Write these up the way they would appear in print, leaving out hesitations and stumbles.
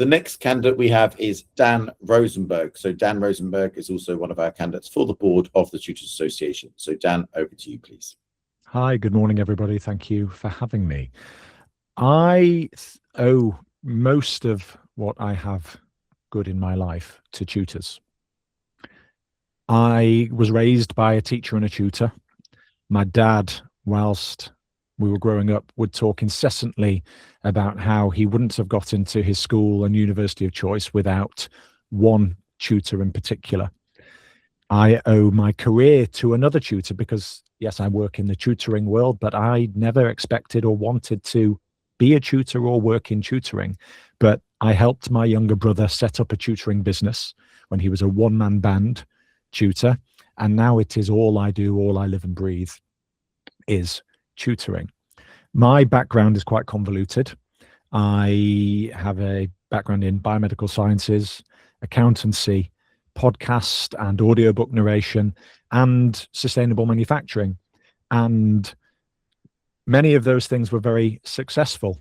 the next candidate we have is Dan Rosenberg. So Dan Rosenberg is also one of our candidates for the board of the Tutors Association. So Dan, over to you, please. Hi, good morning, everybody. Thank you for having me. I owe most of what I have good in my life to tutors. I was raised by a teacher and a tutor. My dad, whilst we were growing up, would talk incessantly about how he wouldn't have got into his school and university of choice without one tutor in particular. I owe my career to another tutor because, yes, I work in the tutoring world, but I never expected or wanted to be a tutor or work in tutoring. But I helped my younger brother set up a tutoring business when he was a one-man band tutor. And now it is all I do, all I live and breathe is tutoring. My background is quite convoluted. I have a background in biomedical sciences, accountancy, podcast and audiobook narration, and sustainable manufacturing. And many of those things were very successful,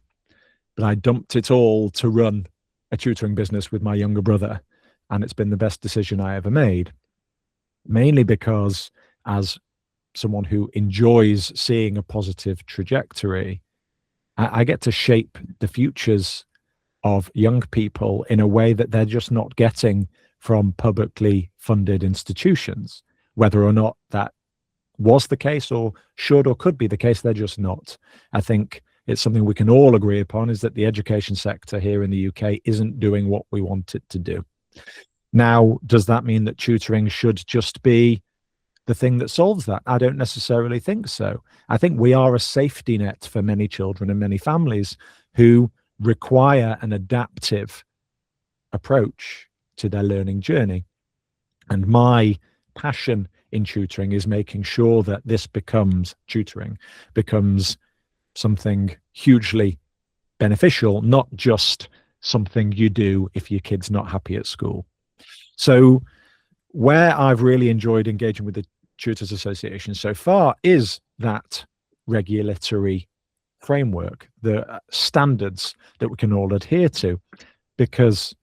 but I dumped it all to run a tutoring business with my younger brother. And it's been the best decision I ever made, mainly because as someone who enjoys seeing a positive trajectory, I get to shape the futures of young people in a way that they're just not getting from publicly funded institutions. Whether or not that was the case or should or could be the case, they're just not. I think it's something we can all agree upon, is that the education sector here in the UK isn't doing what we want it to do. Now, does that mean that tutoring should just be the thing that solves that? I don't necessarily think so. I think we are a safety net for many children and many families who require an adaptive approach to their learning journey. And my passion in tutoring is making sure that tutoring becomes something hugely beneficial, not just something you do if your kid's not happy at school. So where I've really enjoyed engaging with the Tutors Association so far is that regulatory framework, the standards that we can all adhere to, because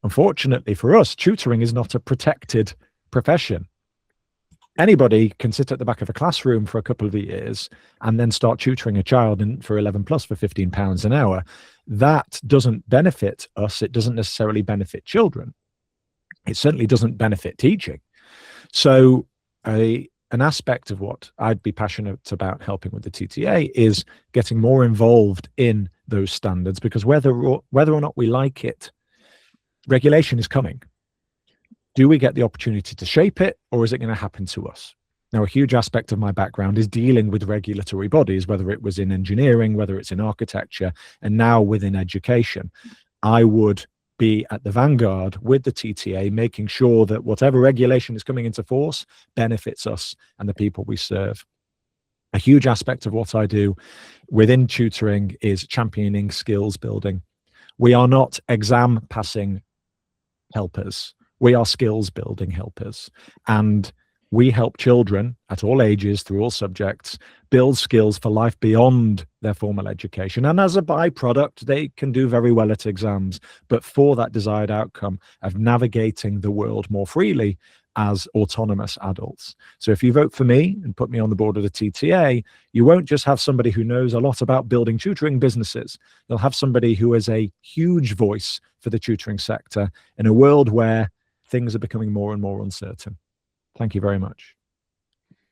unfortunately for us, tutoring is not a protected profession. Anybody can sit at the back of a classroom for a couple of years and then start tutoring a child for 11 plus for £15 an hour. That doesn't benefit us. It doesn't necessarily benefit children. It certainly doesn't benefit teaching. So an aspect of what I'd be passionate about helping with the TTA is getting more involved in those standards, because whether or not we like it, regulation is coming. Do we get the opportunity to shape it, or is it going to happen to us? Now, a huge aspect of my background is dealing with regulatory bodies, whether it was in engineering, whether it's in architecture, and now within education. I would be at the vanguard with the TTA, making sure that whatever regulation is coming into force benefits us and the people we serve. A huge aspect of what I do within tutoring is championing skills building. We are not exam passing helpers. We are skills building helpers. And we help children at all ages, through all subjects, build skills for life beyond their formal education. And as a byproduct, they can do very well at exams, but for that desired outcome of navigating the world more freely as autonomous adults. So if you vote for me and put me on the board of the TTA, you won't just have somebody who knows a lot about building tutoring businesses. You'll have somebody who is a huge voice for the tutoring sector in a world where things are becoming more and more uncertain. Thank you very much.